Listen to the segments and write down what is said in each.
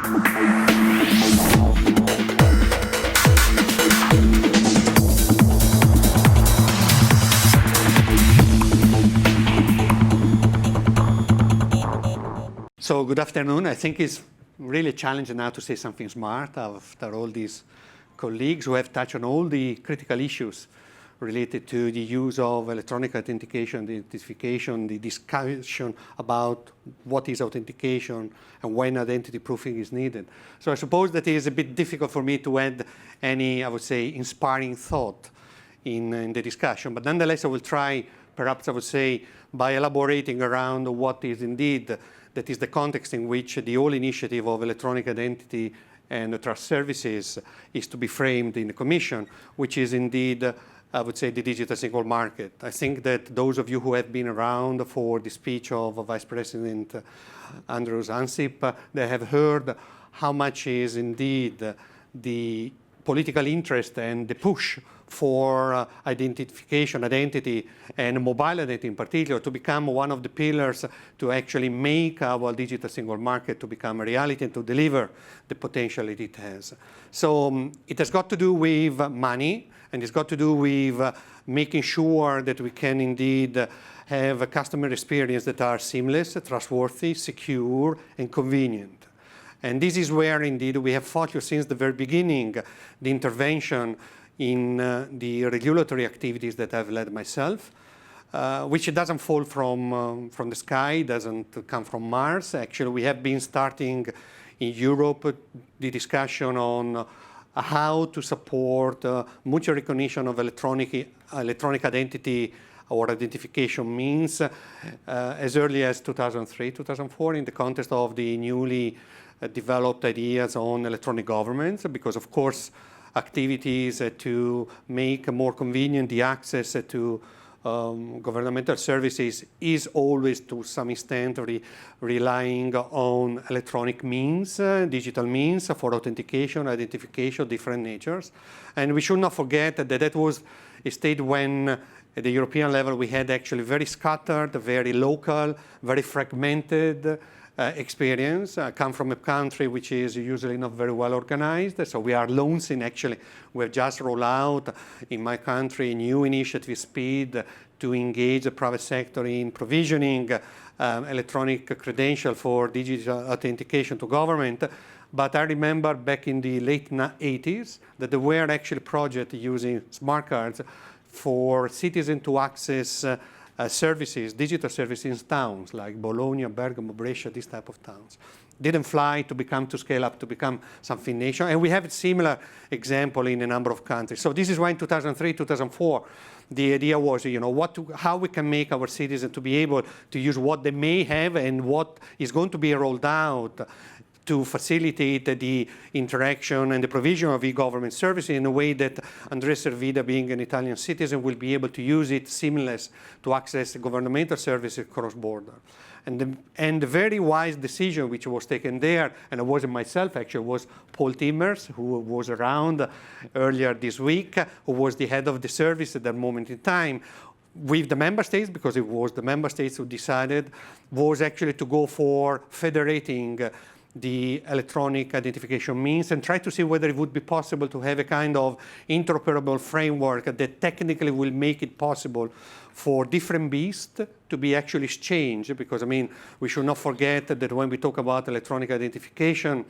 So good afternoon. I think it's really challenging now to say something smart after all these colleagues who have touched on all the critical issues related to the use of electronic authentication, the identification, the discussion about what is authentication and when identity proofing is needed. So I suppose that it is a bit difficult for me to add any, I would say, inspiring thought in the discussion. But nonetheless, I will try, perhaps I would say, by elaborating around what is indeed that is the context in which the whole initiative of electronic identity and trust services is to be framed in the Commission, which is indeed, I would say, the digital single market. I think that those of you who have been around for the speech of Vice President Andrew Ansip, they have heard how much is indeed the political interest and the push for identification, identity, and mobile identity in particular to become one of the pillars to actually make our digital single market to become a reality and to deliver the potential it has. So it has got to do with money, and it's got to do with making sure that we can indeed have a customer experience that are seamless, trustworthy, secure, and convenient. And this is where indeed we have focused since the very beginning the intervention in the regulatory activities that I've led myself, which doesn't fall from the sky, doesn't come from Mars. Actually, we have been starting in Europe the discussion on how to support mutual recognition of electronic identity or identification means as early as 2003, 2004 in the context of the newly developed ideas on electronic governments, because of course activities to make more convenient the access to governmental services is always to some extent relying on electronic means, digital means for authentication, identification, different natures. And we should not forget that that was a state when at the European level we had actually very scattered, very local, very fragmented experience. I come from a country which is usually not very well organized, so we are lonesome. Actually, we have just rolled out in my country a new initiative, SPEED, to engage the private sector in provisioning electronic credential for digital authentication to government. But I remember back in the late 80s that there were actually projects using smart cards for citizens to access services, digital services in towns like Bologna, Bergamo, Brescia, these type of towns. Didn't fly to scale up, to become something national. And we have a similar example in a number of countries. So this is why in 2003, 2004, the idea was, how we can make our citizens to be able to use what they may have and what is going to be rolled out to facilitate the interaction and the provision of e-government services in a way that Andrea Servida, being an Italian citizen, will be able to use it seamless to access governmental services cross-border. And the very wise decision which was taken there, and it wasn't myself actually, was Paul Timmers, who was around earlier this week, who was the head of the service at that moment in time, with the member states, because it was the member states who decided, was actually to go for federating the electronic identification means and try to see whether it would be possible to have a kind of interoperable framework that technically will make it possible for different beasts to be actually exchanged. Because, we should not forget that when we talk about electronic identification,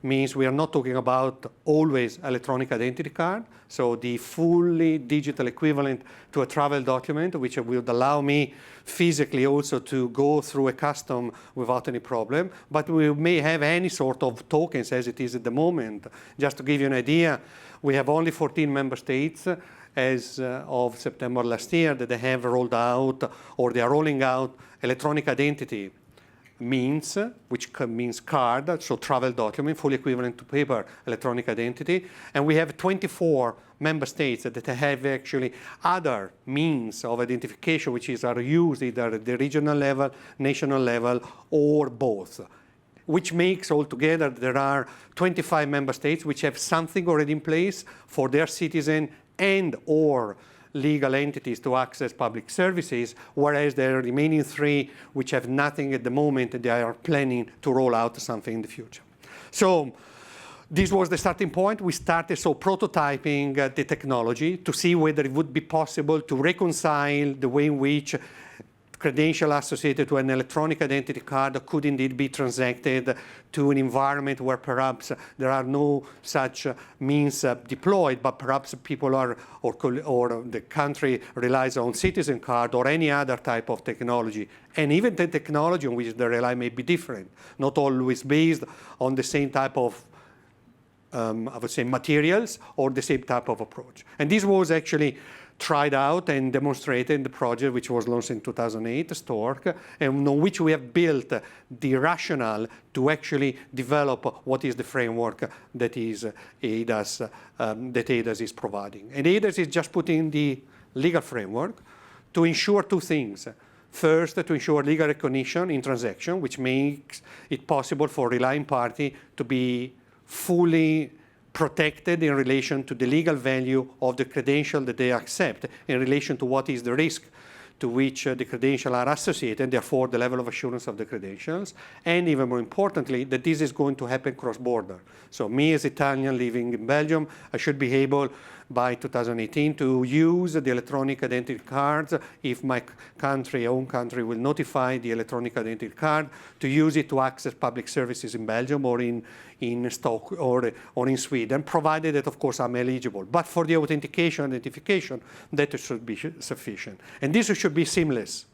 means we are not talking about always electronic identity card, so the fully digital equivalent to a travel document, which would allow me physically also to go through a custom without any problem. But we may have any sort of tokens as it is at the moment. Just to give you an idea, we have only 14 member states as of September last year that they have rolled out, or they are rolling out, electronic identity means, which means card, so travel document, fully equivalent to paper electronic identity. And we have 24 member states that have actually other means of identification which are used either at the regional level, national level, or both. Which makes altogether there are 25 member states which have something already in place for their citizens and or legal entities to access public services, whereas there are remaining 3 which have nothing at the moment and they are planning to roll out something in the future. So this was the starting point. We started prototyping the technology to see whether it would be possible to reconcile the way in which credential associated to an electronic identity card could indeed be transacted to an environment where perhaps there are no such means deployed, but perhaps people are, or the country relies on citizen card or any other type of technology. And even the technology on which they rely may be different, not always based on the same type of I would say materials or the same type of approach. And this was actually tried out and demonstrated in the project which was launched in 2008, Stork, and on which we have built the rationale to actually develop what is the framework that is eIDAS, that eIDAS is providing. And eIDAS is just putting the legal framework to ensure two things. First, to ensure legal recognition in transaction, which makes it possible for relying party to be fully protected in relation to the legal value of the credential that they accept, in relation to what is the risk to which the credentials are associated, and therefore the level of assurance of the credentials, and even more importantly, that this is going to happen cross-border. So me as Italian living in Belgium, I should be able by 2018 to use the electronic identity cards if my own country will notify the electronic identity card to use it to access public services in Belgium or in Stockholm or in Sweden, provided that, of course, I'm eligible. But for the authentication, identification, that should be sufficient. And this should be seamless.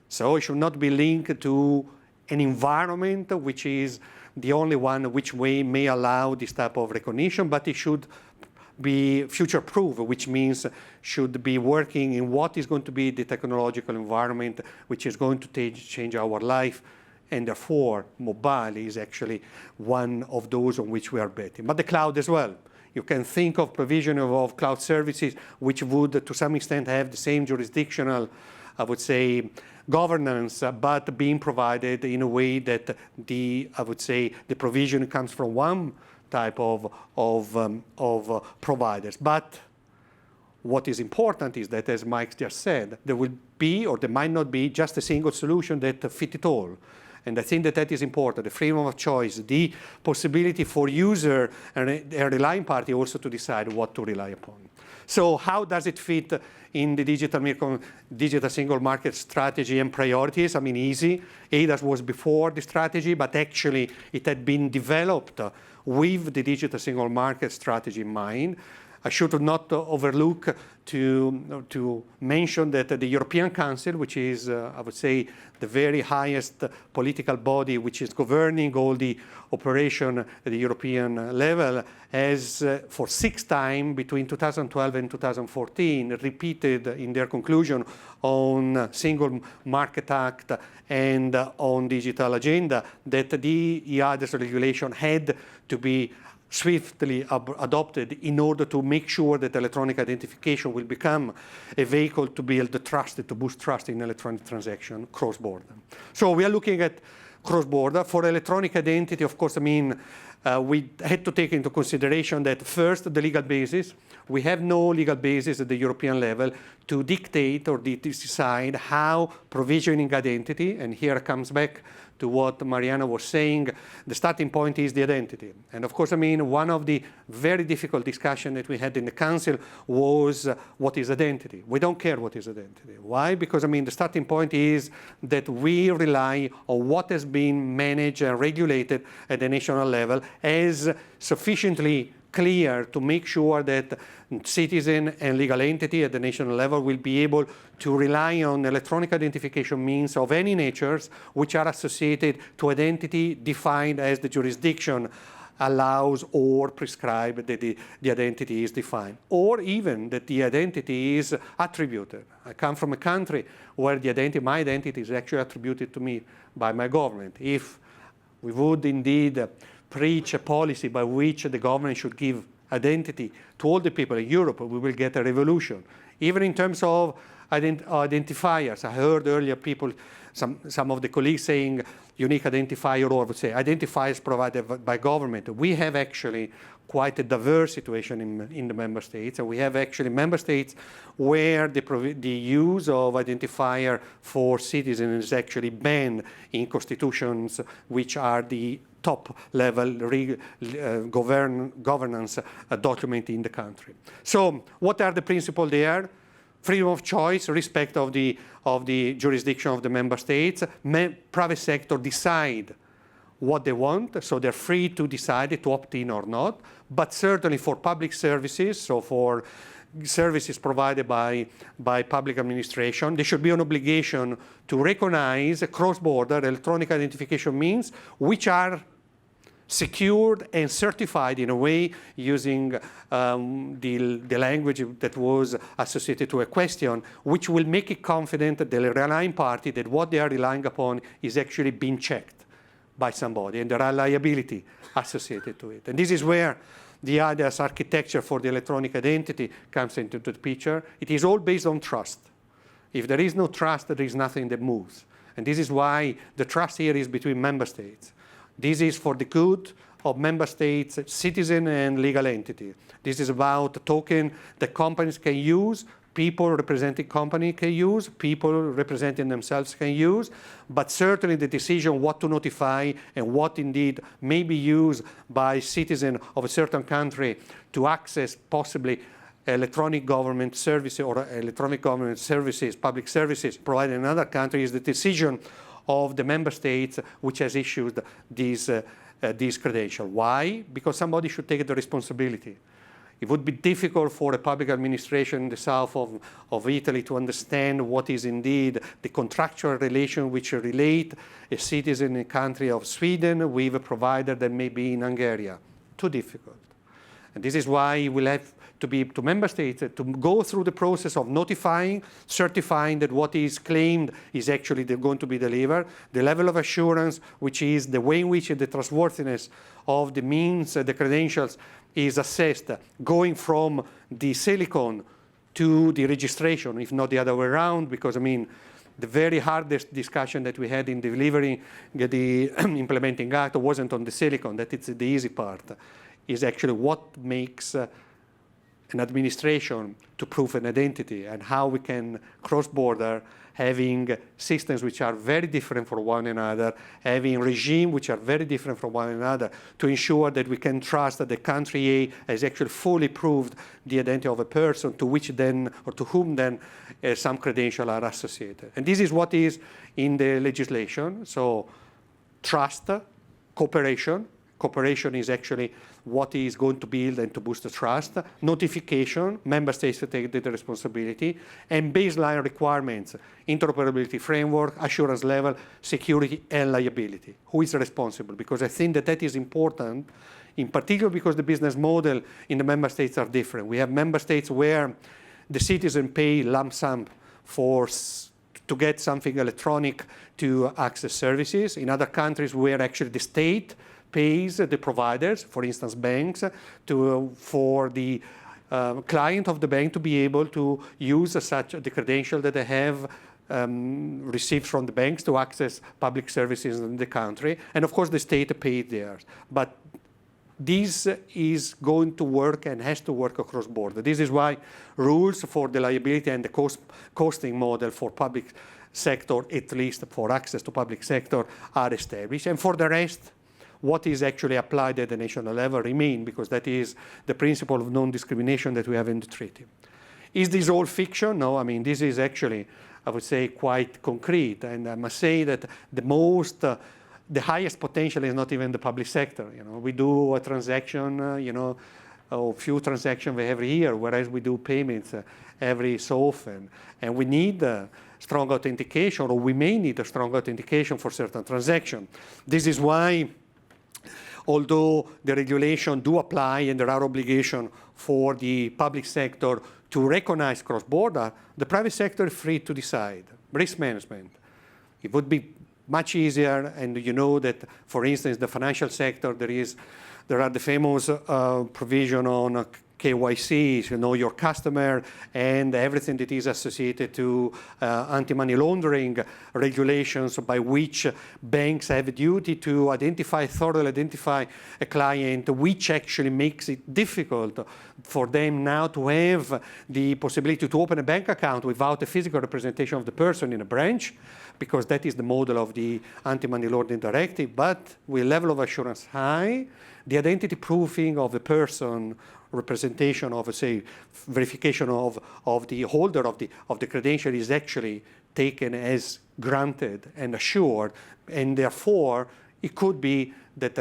So it should not be linked to an environment which is the only one which may allow this type of recognition, but it should be future-proof, which means should be working in what is going to be the technological environment which is going to change our life, and therefore mobile is actually one of those on which we are betting. But the cloud as well. You can think of provision of cloud services which would to some extent have the same jurisdictional, I would say, governance, but being provided in a way that I would say, the provision comes from one type of providers. But what is important is that, as Mike just said, there will be, or there might not be, just a single solution that fit it all. And I think that that is important, the freedom of choice, the possibility for user and a relying party also to decide what to rely upon. So how does it fit in the digital single market strategy and priorities? I mean, easy. eIDAS was before the strategy, but actually it had been developed with the digital single market strategy in mind. I should not overlook to mention that the European Council, which is, I would say, the very highest political body which is governing all the operation at the European level, has for 6 times between 2012 and 2014 repeated in their conclusion on Single Market Act and on digital agenda that the eIDAS regulation had to be swiftly adopted in order to make sure that electronic identification will become a vehicle to build the trust, to boost trust in electronic transaction cross-border. So we are looking at cross-border. For electronic identity, of course, I mean, we had to take into consideration that first, the legal basis. We have no legal basis at the European level to dictate or decide how provisioning identity, and here comes back to what Mariana was saying, the starting point is the identity. And of course, I mean, one of the very difficult discussions that we had in the Council was what is identity? We don't care what is identity. Why? Because, I mean, the starting point is that we rely on what has been managed and regulated at the national level as sufficiently clear to make sure that citizen and legal entity at the national level will be able to rely on electronic identification means of any natures which are associated to identity defined as the jurisdiction allows or prescribes that the identity is defined, or even that the identity is attributed. I come from a country where my identity is actually attributed to me by my government. If we would indeed preach a policy by which the government should give identity to all the people in Europe, we will get a revolution. Even in terms of identifiers, I heard earlier people, some of the colleagues saying unique identifier, or I would say identifiers provided by government. We have actually quite a diverse situation in the member states, and we have actually member states where the use of identifier for citizens is actually banned in constitutions, which are the top level governance document in the country. So what are the principles there? Freedom of choice, respect of the jurisdiction of the member states. Private sector decide what they want, so they're free to decide to opt in or not. But certainly for public services, so for services provided by public administration, there should be an obligation to recognize cross-border electronic identification means which are secured and certified in a way using the language that was associated to a question, which will make it confident that the relying party that what they are relying upon is actually being checked by somebody, and there are liability associated to it. And this is where the eIDAS architecture for the electronic identity comes into the picture. It is all based on trust. If there is no trust, there is nothing that moves. And this is why the trust here is between member states. This is for the good of member states, citizen and legal entity. This is about a token that companies can use, people representing company can use, people representing themselves can use, but certainly the decision what to notify and what indeed may be used by citizens of a certain country to access possibly electronic government services or electronic government services, public services provided in another country is the decision of the member states which has issued these credentials. Why? Because somebody should take the responsibility. It would be difficult for a public administration in the south of Italy to understand what is indeed the contractual relation which relate a citizen in a country of Sweden with a provider that may be in Hungary. Too difficult. And this is why it will have to be to member states to go through the process of notifying, certifying that what is claimed is actually going to be delivered, the level of assurance, which is the way in which the trustworthiness of the means, the credentials, is assessed, going from the silicon to the registration, if not the other way around, because, I mean, the very hardest discussion that we had in delivering the implementing act wasn't on the silicon, that it's the easy part, is actually what makes an administration to prove an identity and how we can cross-border having systems which are very different from one another, having regimes which are very different from one another, to ensure that we can trust that the country A has actually fully proved the identity of a person to which then, or to whom then, some credentials are associated. And this is what is in the legislation. So trust, cooperation. Cooperation is actually what is going to build and to boost the trust. Notification, member states to take the responsibility, and baseline requirements, interoperability framework, assurance level, security, and liability. Who is responsible? Because I think that that is important, in particular because the business model in the member states are different. We have member states where the citizen pay lump sum to get something electronic to access services. In other countries where actually the state pays the providers, for instance, banks, for the client of the bank to be able to use the credential that they have received from the banks to access public services in the country. And of course, the state paid theirs. But this is going to work and has to work across border. This is why rules for the liability and the costing model for public sector, at least for access to public sector, are established. And for the rest, what is actually applied at the national level remain, because that is the principle of non-discrimination that we have in the treaty. Is this all fiction? No, I mean, this is actually, I would say, quite concrete. And I must say that the highest potential is not even the public sector. You know, we do a transaction, a few transactions every year, whereas we do payments every so often. And we need strong authentication, or we may need a strong authentication for certain transactions. This is why, although the regulation do apply and there are obligations for the public sector to recognize cross-border, the private sector is free to decide. Risk management. It would be much easier, and you know that, for instance, the financial sector, there are the famous provision on KYC, you know your customer, and everything that is associated to anti-money laundering regulations by which banks have a duty to thoroughly identify a client, which actually makes it difficult for them now to have the possibility to open a bank account without a physical representation of the person in a branch, because that is the model of the anti-money laundering directive, but with level of assurance high, the identity proofing of the person, representation of, say, verification of the holder of the credential is actually taken as granted and assured, and therefore it could be that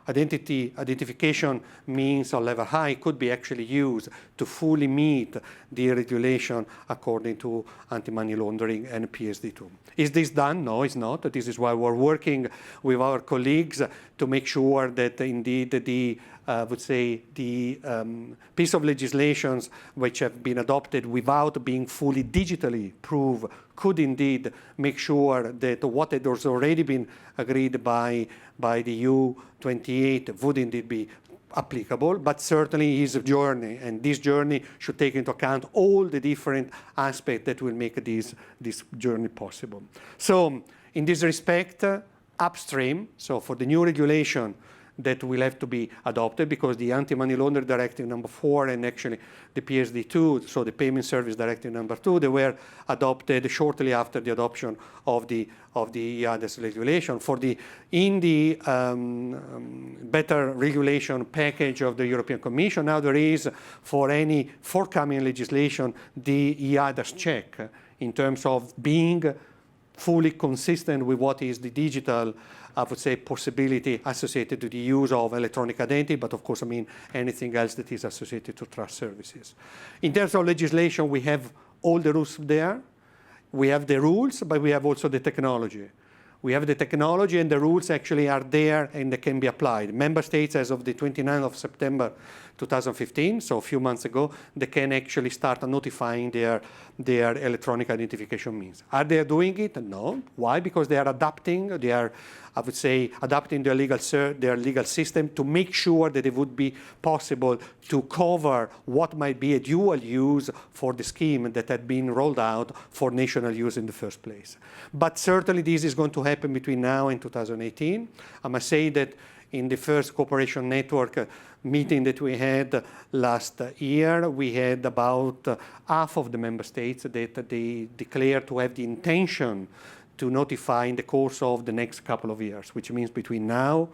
identification means of level high could be actually used to fully meet the regulation according to anti-money laundering and PSD2. Is this done? No, it's not. This is why we're working with our colleagues to make sure that indeed the piece of legislations which have been adopted without being fully digitally proved could indeed make sure that what has already been agreed by the EU28 would indeed be applicable, but certainly is a journey, and this journey should take into account all the different aspects that will make this journey possible. So in this respect, upstream, so for the new regulation that will have to be adopted, because the Anti-Money Laundering Directive number 4 and actually the PSD2, so the Payment Service Directive number 2, they were adopted shortly after the adoption of the eIDAS regulation. In the better regulation package of the European Commission, now there is, for any forthcoming legislation, the eIDAS check in terms of being fully consistent with what is the digital, I would say, possibility associated to the use of electronic identity, but of course, I mean, anything else that is associated to trust services. In terms of legislation, we have all the rules there. We have the rules, but we have also the technology. We have the technology, and the rules actually are there and they can be applied. Member states, as of the 29th of September 2015, so a few months ago, they can actually start notifying their electronic identification means. Are they doing it? No. Why? Because they are adapting, I would say, adapting their legal system to make sure that it would be possible to cover what might be a dual use for the scheme that had been rolled out for national use in the first place. But certainly this is going to happen between now and 2018. I must say that in the first cooperation network meeting that we had last year, we had about half of the member states that they declared to have the intention to notify in the course of the next couple of years, which means between now,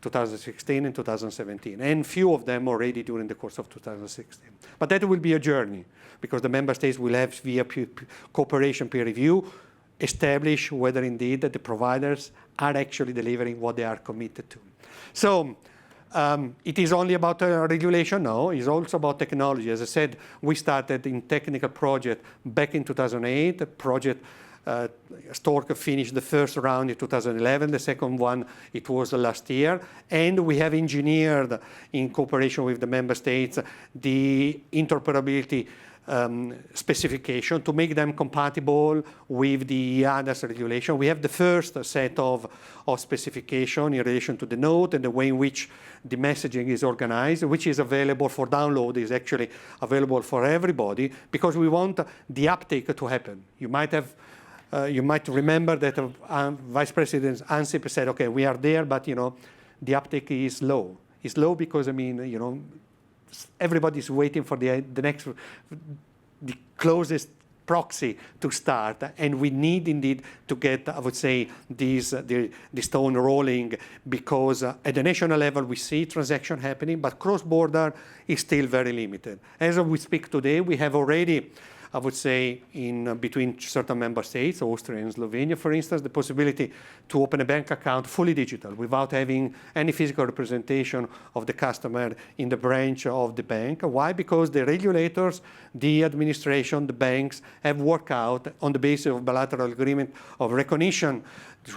2016 and 2017, and few of them already during the course of 2016. But that will be a journey, because the member states will have, via cooperation peer review, establish whether indeed that the providers are actually delivering what they are committed to. So it is only about regulation? No, it's also about technology. As I said, we started in technical project back in 2008, project Stork finished the first round in 2011, the second one, it was last year, and we have engineered, in cooperation with the member states, the interoperability specification to make them compatible with the eIDAS regulation. We have the first set of specification in relation to the note and the way in which the messaging is organized, which is available for download, is actually available for everybody, because we want the uptake to happen. You might remember that Vice President Ansip said, okay, we are there, but the uptake is low. It's low because, I mean, everybody's waiting for the closest proxy to start, and we need indeed to get, I would say, the stone rolling, because at the national level we see transaction happening, but cross-border is still very limited. As we speak today, we have already, I would say, in between certain member states, Austria and Slovenia, for instance, the possibility to open a bank account fully digital without having any physical representation of the customer in the branch of the bank. Why? Because the regulators, the administration, the banks have worked out on the basis of bilateral agreement of recognition,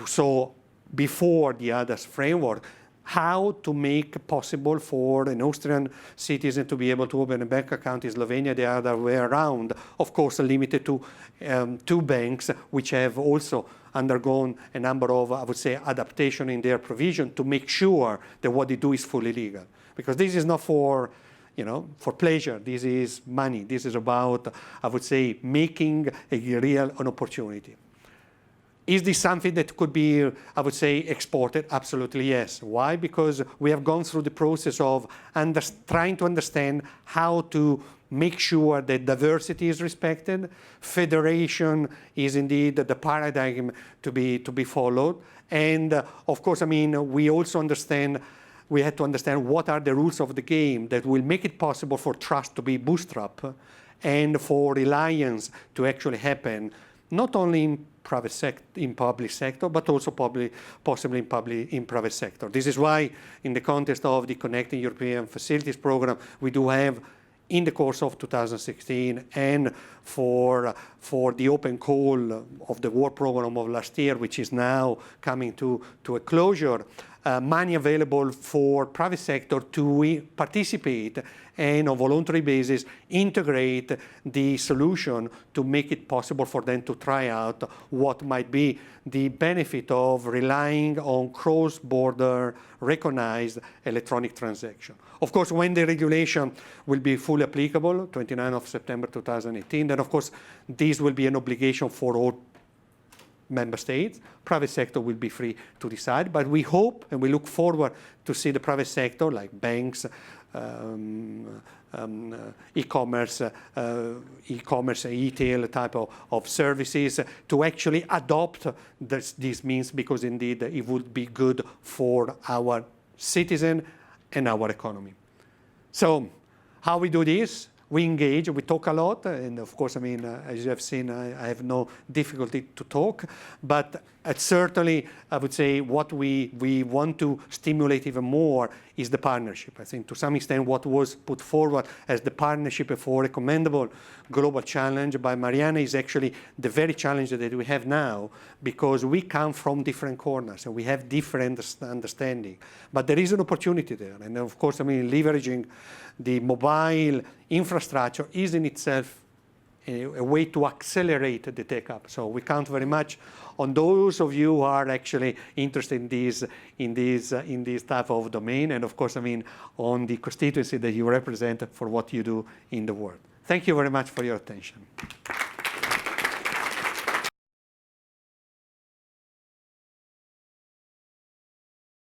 so before the eIDAS framework, how to make possible for an Austrian citizen to be able to open a bank account in Slovenia, the other way around, of course limited to two banks which have also undergone a number of, I would say, adaptation in their provision to make sure that what they do is fully legal. Because this is not for, for pleasure. This is money. This is about, I would say, making an opportunity. Is this something that could be, I would say, exported? Absolutely yes. Why? Because we have gone through the process of trying to understand how to make sure that diversity is respected. Federation is indeed the paradigm to be followed. And of course, we also we had to understand what are the rules of the game that will make it possible for trust to be bootstrapped and for reliance to actually happen, not only in public sector, but also possibly in private sector. This is why, in the context of the Connecting European Facilities Program, we do have, in the course of 2016, and for the open call of the work program of last year, which is now coming to a closure, money available for private sector to participate and on a voluntary basis integrate the solution to make it possible for them to try out what might be the benefit of relying on cross-border recognized electronic transaction. Of course, when the regulation will be fully applicable, 29th of September 2018, then of course this will be an obligation for all member states. Private sector will be free to decide, but we hope and we look forward to see the private sector, like banks, e-commerce, retail type of services, to actually adopt these means, because indeed it would be good for our citizen and our economy. So how we do this? We engage, we talk a lot, and of course, as you have seen, I have no difficulty to talk, but certainly, I would say what we want to stimulate even more is the partnership. I think to some extent what was put forward as the partnership for a commendable global challenge by Mariana is actually the very challenge that we have now, because we come from different corners and we have different understanding. But there is an opportunity there, and of course, leveraging the mobile infrastructure is in itself a way to accelerate the take-up. So we count very much on those of you who are actually interested in this type of domain, and of course, on the constituency that you represent for what you do in the world. Thank you very much for your attention.